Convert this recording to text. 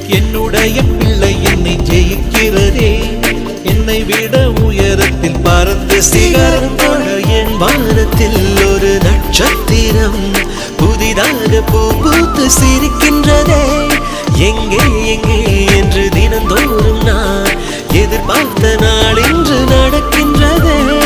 என்னுடைய பிள்ளை என்னை ஜெயிக்கிறதே, என்னை விட உயரத்தில் பறந்து சிகரம் தொட என் வானத்தில் ஒரு நட்சத்திரம் புதிதாக பூ பூத்து சிரிக்கின்றதே. எங்கே எங்கே என்று தினந்தோறும் நான் எதிர்பார்த்த நாள் இன்று நடக்கின்றதே.